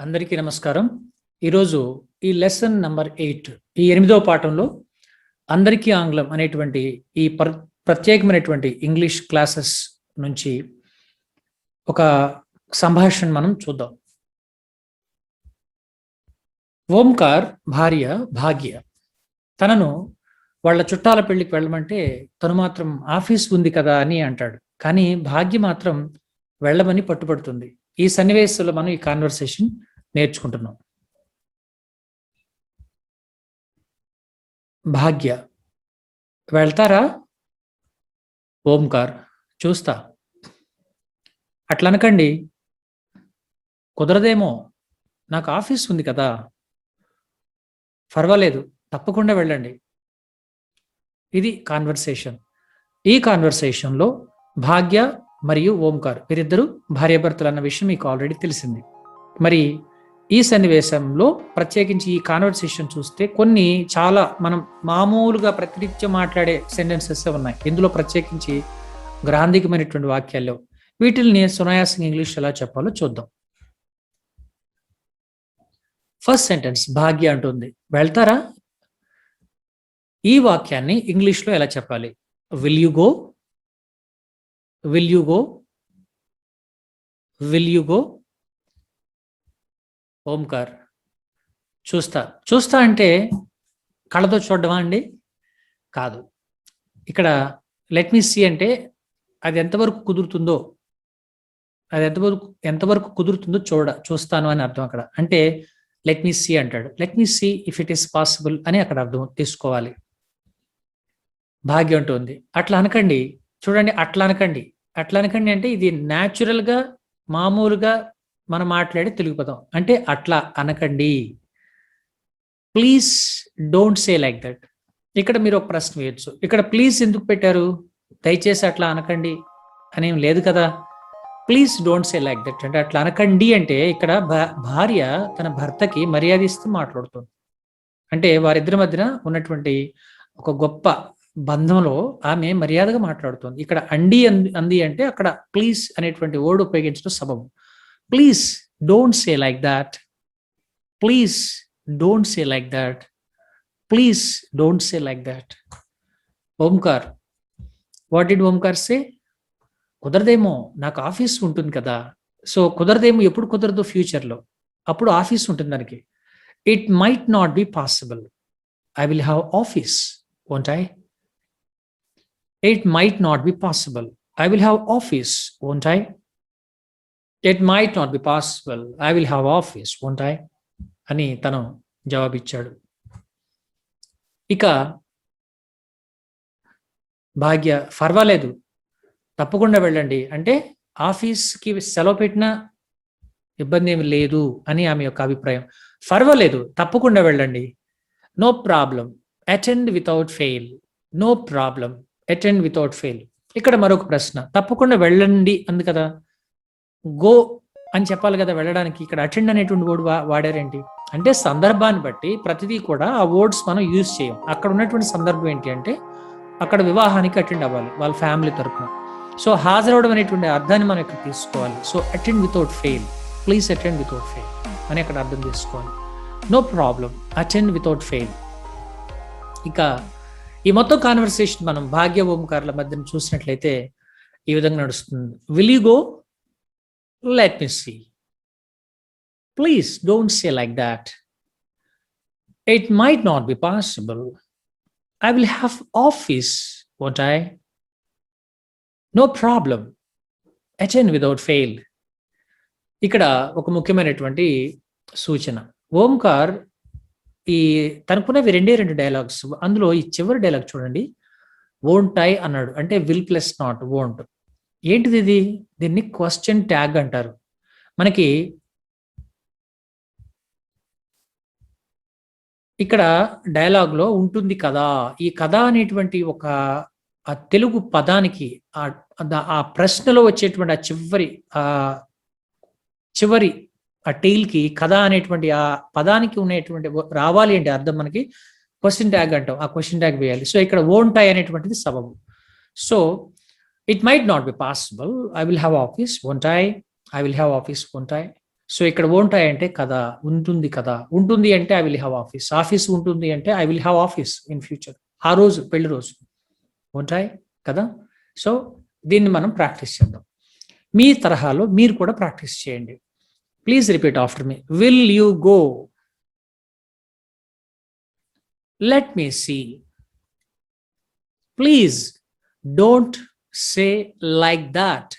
అందరికీ నమస్కారం. ఈరోజు ఈ లెసన్ నంబర్ 8 ఈ 8వ పాఠంలో అందరికీ ఆంగ్లం అనేటువంటి ఈ ప్రత్యేకమైనటువంటి ఇంగ్లీష్ క్లాసెస్ నుంచి ఒక సంభాషణ మనం చూద్దాం. ఓంకార్ భార్య భాగ్య తనను వాళ్ళ చుట్టాల పెళ్లికి వెళ్ళమంటే తను మాత్రం ఆఫీస్ ఉంది కదా అని అంటాడు. కానీ భాగ్య మాత్రం వెళ్ళమని పట్టుబడుతుంది. ఈ సన్నివేశంలో మనం ఈ కాన్వర్సేషన్ నేర్చుకుంటున్నాం. భాగ్య: వెళ్తారా? ఓంకార్: చూస్తా. అట్లా అనకండి, కుదరదేమో, నాకు ఆఫీస్ ఉంది కదా. పర్వాలేదు, తప్పకుండా వెళ్ళండి. ఇది కాన్వర్సేషన్. ఈ కాన్వర్సేషన్లో భాగ్య మరియు ఓంకార్ వీరిద్దరూ భార్యాభర్తలు అన్న విషయం మీకు ఆల్రెడీ తెలిసింది. మరి ఈ సన్నివేశంలో ప్రత్యేకించి ఈ కాన్వర్సేషన్ చూస్తే కొన్ని చాలా మనం మామూలుగా ప్రతినిత్యం మాట్లాడే సెంటెన్సెస్ ఉన్నాయి. ఇందులో ప్రత్యేకించి గ్రాంధికమైనటువంటి వాక్యాల్లో వీటిని సునాయాసంగా ఇంగ్లీష్ ఎలా చెప్పాలో చూద్దాం. ఫస్ట్ సెంటెన్స్, భాగ్య అంటుంది వెళ్తారా. ఈ వాక్యాన్ని ఇంగ్లీష్లో ఎలా చెప్పాలి? Will you go, will you go, will you go. Omkar: చూస్తా. చూస్తా అంటే కళ్ళతో చూడడమా అండి? కాదు. ఇక్కడ లెట్ మీ సీ అంటే అది ఎంతవరకు కుదురుతుందో, అది ఎంతవరకు కుదురుతుందో చూస్తాను అని అర్థం. అక్కడ అంటే లెట్ మీ సీ అంటాడు. Let me see if it is possible అని అక్కడ అర్థం తీసుకోవాలి. భాగ్యం అంటుంది అట్లా అనకండి. చూడండి, అట్లా అనకండి. అట్లా అనకండి అంటే ఇది న్యాచురల్గా మామూలుగా మనం మాట్లాడే తెలుగు పదం. అంటే అట్లా అనకండి. Please don't say like that. ఇక్కడ మీరు ఒక ప్రశ్న వేయచ్చు, ఇక్కడ ప్లీజ్ ఎందుకు పెట్టారు? దయచేసి అట్లా అనకండి అనేం లేదు కదా. Please don't say like that అంటే అట్లా అనకండి అంటే ఇక్కడ భార్య తన భర్తకి మర్యాద ఇస్తూ మాట్లాడుతుంది. అంటే వారిద్దరి మధ్యన ఉన్నటువంటి ఒక గొప్ప బంధంలో ఆమె మర్యాదగా మాట్లాడుతుంది. ఇక్కడ అంది అంటే అక్కడ ప్లీజ్ అనేటువంటి వర్డ్ ఉపయోగించడం సబబు. Please don't say like that. Please don't say like that. Please don't say like that. Omkar: what did Omkar say? కుదరదేమో, నాకు ఆఫీస్ ఉంటుంది కదా. సో కుదరదేమో ఎప్పుడు కుదరదు? ఫ్యూచర్లో. అప్పుడు ఆఫీస్ ఉంటుంది దానికి. It might not be possible. I will have office, won't I? It might not be possible. I will have office, won't I? It might not be possible. I will have office, won't I? అని తను జవాబిచ్చాడు. ఇక భాగ్య పర్వాలేదు, తప్పకుండా వెళ్ళండి అంటే ఆఫీస్కి సెలవు పెట్టినా ఇబ్బంది ఏమి లేదు అని ఆమె యొక్క అభిప్రాయం. పర్వాలేదు, తప్పకుండా వెళ్ళండి. No problem, attend without fail. No problem, attend without fail. ఇక్కడ మరొక ప్రశ్న, తప్పకుండా వెళ్ళండి అంది కదా, గో అని చెప్పాలి కదా వెళ్ళడానికి. ఇక్కడ అటెండ్ అనేటువంటి వర్డ్ వాడారేంటి అంటే సందర్భాన్ని బట్టి ప్రతిదీ కూడా ఆ వర్డ్స్ మనం యూజ్ చేయం. అక్కడ ఉన్నటువంటి సందర్భం ఏంటి అంటే అక్కడ వివాహానికి అటెండ్ అవ్వాలి వాళ్ళ ఫ్యామిలీ తరఫున. సో హాజరవడం అనేటువంటి అర్థాన్ని మనం ఇక్కడ తీసుకోవాలి. So attend without fail, please attend without fail అని అక్కడ అర్థం తీసుకోవాలి. No problem, attend without fail. ఇక ఈ మొత్తం కాన్వర్సేషన్ మనం భాగ్య ఓంకార్ల మధ్యన చూసినట్లయితే ఈ విధంగా నడుస్తుంది. Will you go? Let me see. Please don't say like that. It might not be possible. I will have office, won't I? No problem, attend without fail. ఇక్కడ ఒక ముఖ్యమైనటువంటి సూచన. ఓంకార్ ఈ తనకున్నవి రెండు డైలాగ్స్. అందులో ఈ చివరి డైలాగ్ చూడండి, వోంట్ ఐ అన్నాడు అంటే విల్ ప్లస్ నాట్ వోంట్. ఏంటిది ఇది? దీన్ని క్వశ్చన్ ట్యాగ్ అంటారు. మనకి ఇక్కడ డైలాగ్లో ఉంటుంది కదా, ఈ కదా అనేటువంటి ఒక తెలుగు పదానికి ఆ ప్రశ్నలో వచ్చేటువంటి ఆ చివరి ఆ టైల్కి కథ అనేటువంటి ఆ పదానికి ఉన్నటువంటి రావాలి అంటే అర్థం మనకి క్వశ్చన్ ట్యాగ్ అంటాం. ఆ క్వశ్చన్ ట్యాగ్ వేయాలి. సో ఇక్కడ వోంట్ ఐ అనేటువంటిది సబబు. So it might not be possible. I will have office, won't I? I will have office, won't I? So ఇక్కడ won't I అంటే కదా, ఉంటుంది కదా, ఉంటుంది అంటే I will have office, office ఉంటుంది అంటే I will have office in future, ఆ రోజు పెళ్లి రోజు won't I కదా. సో దీన్ని మనం ప్రాక్టీస్ చేద్దాం. మీ తరహాలో మీరు కూడా ప్రాక్టీస్ చేయండి. Please repeat after me. Will you go? Let me see. Please don't say like that.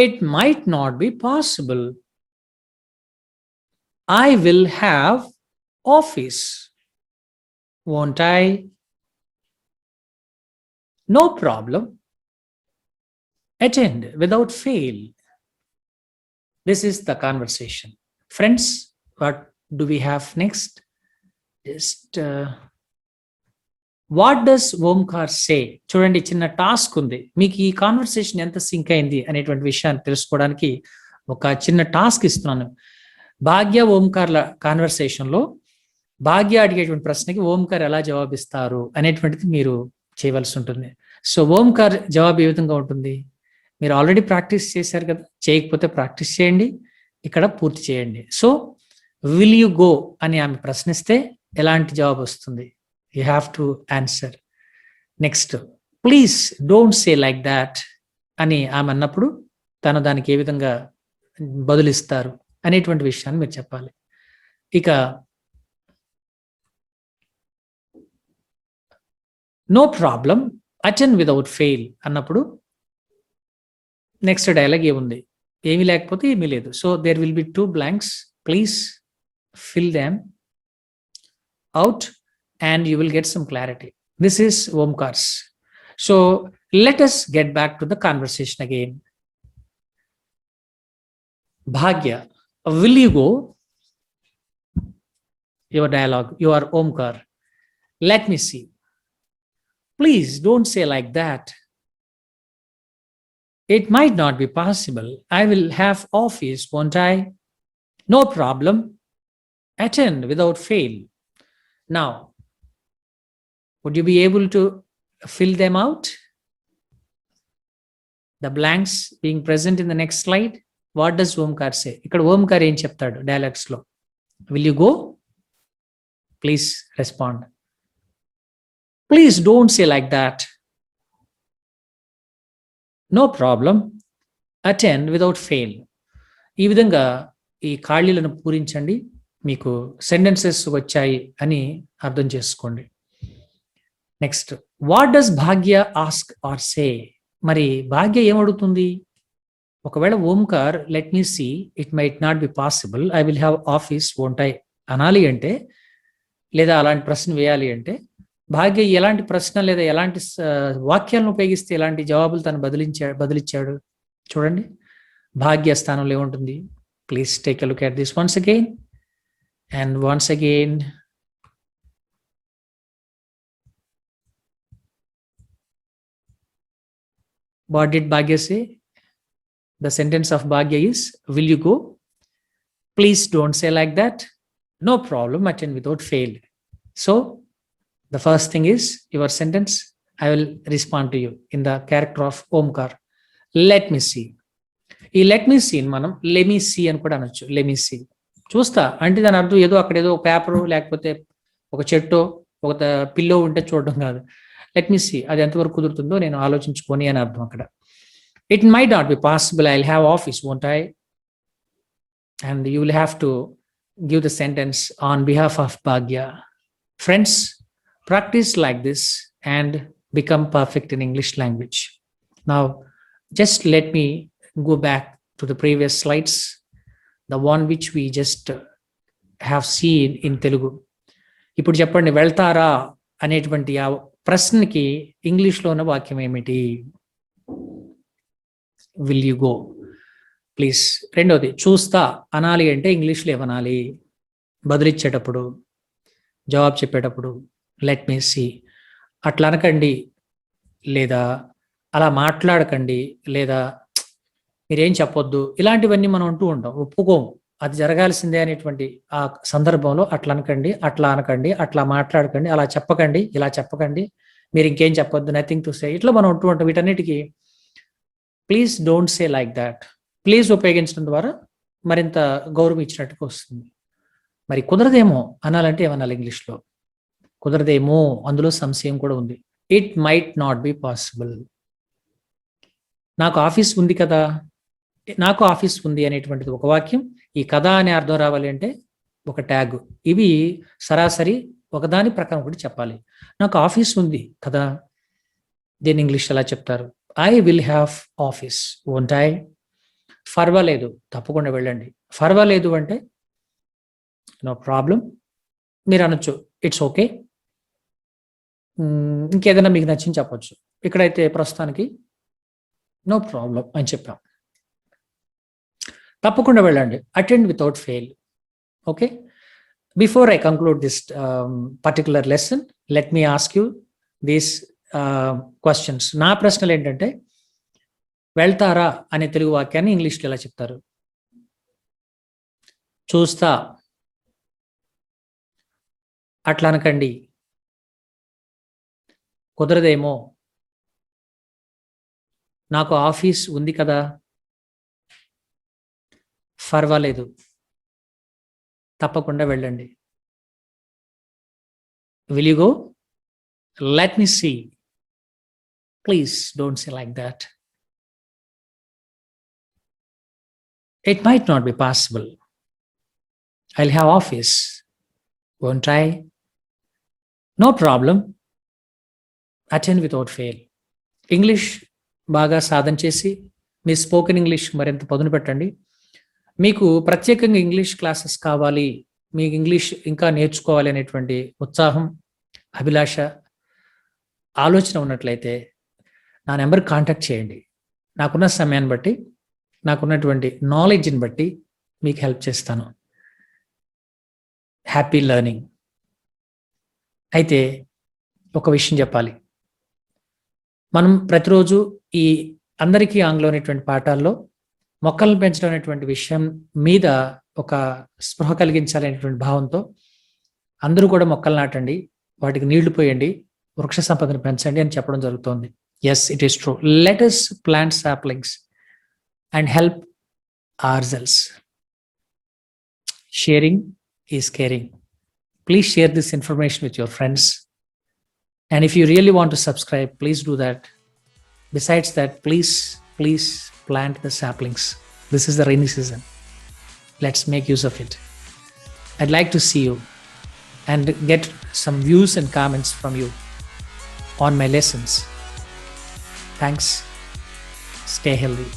It might not be possible. I will have office, won't I? No problem. Attend without fail. This is the conversation. Friends, what do we have next? Just what does Omkar say? చూడండి, చిన్న task ఉంది. మీకు ఈ conversation ఎంత sync అయింది అనేటువంటి విషయాన్ని తెలుసుకోవడానికి ఒక చిన్న టాస్క్ ఇస్తున్నాను. భాగ్య ఓంకార్ల కాన్వర్సేషన్లో భాగ్య అడిగేటువంటి ప్రశ్నకి ఓంకార్ ఎలా జవాబిస్తారు అనేటువంటిది మీరు చేయవలసి ఉంటుంది. సో ఓంకార్ జవాబు ఏ విధంగా ఉంటుంది? మీరు ఆల్రెడీ ప్రాక్టీస్ చేశారు కదా, చేయకపోతే ప్రాక్టీస్ చేయండి, ఇక్కడ పూర్తి చేయండి. సో విల్ యు గో అని ఆమె ప్రశ్నిస్తే ఎలాంటి జవాబు వస్తుంది? You have to answer. Next, please don't say like that అని ఆమె అన్నప్పుడు తను దానికి ఏ విధంగా బదులిస్తారు అనేటువంటి విషయాన్ని మీరు చెప్పాలి. ఇక no problem, attend without fail అన్నప్పుడు నెక్స్ట్ డైలాగ్ ఏముంది? ఏమీ లేకపోతే ఏమీ లేదు. So there will be 2 blanks. Please fill them out and you will get some clarity. This is Omkar's. So let us get back to the conversation again. Bhagya, will you go? Your dialogue, you are Omkar. Let me see. Please don't say like that. It might not be possible. I will have office, won't I? No problem. Attend without fail. Now, would you be able to fill them out? The blanks being present in the next slide. What does Omkar say? Ikkada Omkar em cheptadu dialogues lo? Will you go? Please respond. Please don't say like that. No problem. Attend without fail. ఈ విధంగా ఈ ఖాళీలను పూరించండి. మీకు sentences వచ్చాయి అని అర్థం చేసుకోండి. Next, what does Bhagya ask or say? మరి భాగ్య ఏమడుగుతుంది? ఒకవేళ Omkar let me see, it might not be possible, I will have office, won't I అనాలి అంటే, లేదా అలాంటి ప్రశ్న వేయాలి అంటే భాగ్య ఎలాంటి ప్రశ్న లేదా ఎలాంటి వాక్యాలను ఉపయోగిస్తే ఎలాంటి జవాబులు తను బదిలిచ్చాడు చూడండి. భాగ్య స్థానంలో ఏముంటుంది? Please take a look at this once again and once again. What did Bhagya say? The sentence of Bhagya is, will you go? Please don't say like that. No problem, attend without fail. So the first thing is your sentence. I will respond to you in the character of Omkar. Let me see. ఈ let me see మనం let me see అని కూడా అనొచ్చు. Let me see, చూస్తా అంటే దాని అర్థం ఏదో అక్కడ ఏదో పేపరు లేకపోతే ఒక చెట్టో ఒక పిల్లో ఉంటే చూడడం కాదు. లెట్ మీ సీ, అది ఎంతవరకు కుదురుతుందో నేను ఆలోచించుకొని అని అర్థం అక్కడ. It might not be possible, I will have office, won't I? And you will have to give the sentence on behalf of Bhagya. Friends, practice like this and become perfect in English language. Now, just let me go back to the previous slides, the one which we just have seen in Telugu. ఇప్పుడు చెప్పండి, వెళ్తారా అనేటువంటి ఆ ప్రశ్నకి ఇంగ్లీష్లో ఉన్న వాక్యం ఏమిటి? Will you go? ప్లీజ్. రెండవది, చూస్తా అనాలి అంటే ఇంగ్లీష్లో ఏమనాలి? బదులిచ్చేటప్పుడు, జవాబు చెప్పేటప్పుడు లెట్ మీ సీ. అట్లా అనకండి, లేదా అలా మాట్లాడకండి, లేదా మీరేం చెప్పొద్దు, ఇలాంటివన్నీ మనం అంటూ ఉంటాం. ఒప్పుకోము, అది జరగాల్సిందే అనేటువంటి ఆ సందర్భంలో అట్లా అనకండి, అట్లా అనకండి, అట్లా మాట్లాడకండి, అలా చెప్పకండి, ఇలా చెప్పకండి, మీరు ఇంకేం చెప్పొద్దు, నథింగ్ టు సే, ఇట్లా మనం అంటూ ఉంటాం. వీటన్నిటికీ please don't say like that, please ఉపయోగించడం ద్వారా మరింత గౌరవం ఇచ్చినట్టుగా వస్తుంది. మరి కుదరదేమో అనాలంటే ఏమనాలి ఇంగ్లీష్లో? కుదరదేమో, అందులో సంశయం కూడా ఉంది. It might not be possible. నాకు ఆఫీస్ ఉంది కదా, నాకు ఆఫీస్ ఉంది అనేటువంటిది ఒక వాక్యం. ఈ కదా అనే అర్థం రావాలి అంటే ఒక ట్యాగ్. ఇవి సరాసరి ఒకదాని ప్రకారం ఒకటి చెప్పాలి. నాకు ఆఫీస్ ఉంది కదా, దీన్ని ఇంగ్లీష్ ఎలా చెప్తారు? I will have office, won't I? పర్వాలేదు, తప్పకుండా వెళ్ళండి. పర్వాలేదు అంటే నో ప్రాబ్లం మీరు అనొచ్చు, ఇట్స్ ఓకే. ఇంకేదైనా మీకు నచ్చింది చెప్పొచ్చు. ఇక్కడైతే ప్రస్తుతానికి నో ప్రాబ్లం అని చెప్పాం. తప్పకుండా వెళ్ళండి, attend without fail. Okay, before I conclude this particular lesson, let me ask you these questions. నా ప్రశ్నలు ఏంటంటే, వెళ్తారా అనే తెలుగు వాక్యాన్ని ఇంగ్లీష్లో ఎలా చెప్తారు? చూస్తా, అట్లా అనకండి, కుదరదేమో, నాకు ఆఫీస్ ఉంది కదా, పర్వాలేదు, తప్పకుండా వెళ్ళండి. Will you go? Let me see. Please don't say like that. It might not be possible. I'll have office, won't I? No problem. Attend without fail. English బాగా సాధన చేసి మీ స్పోకెన్ ఇంగ్లీష్ మరింత పదును పెట్టండి. మీకు ప్రత్యేకంగా ఇంగ్లీష్ క్లాసెస్ కావాలి, మీకు English ఇంకా నేర్చుకోవాలి అనేటువంటి ఉత్సాహం, అభిలాష, ఆలోచన ఉన్నట్లయితే నా నెంబర్ కాంటాక్ట్ చేయండి. నాకున్న సమయాన్ని బట్టి, నాకున్నటువంటి నాలెడ్జ్ని బట్టి మీకు హెల్ప్ చేస్తాను. Happy learning. అయితే ఒక విషయం చెప్పాలి, మనం ప్రతిరోజు ఈ అందరికీ ఆంగ్లం అనేటువంటి పాఠాల్లో మొక్కలను పెంచడం అనేటువంటి విషయం మీద ఒక స్పృహ కలిగించాలనేటువంటి భావంతో అందరూ కూడా మొక్కలు నాటండి, వాటికి నీళ్లు పోయండి, వృక్ష సంపదను పెంచండి అని చెప్పడం జరుగుతోంది. Yes, it is true. Let us plant saplings and help ourselves. Sharing is caring. Please share this information with your friends. And if you really want to subscribe, please do that. Besides that, please plant the saplings. This is the rainy season. Let's make use of it. I'd like to see you and get some views and comments from you on my lessons. Thanks. Stay healthy.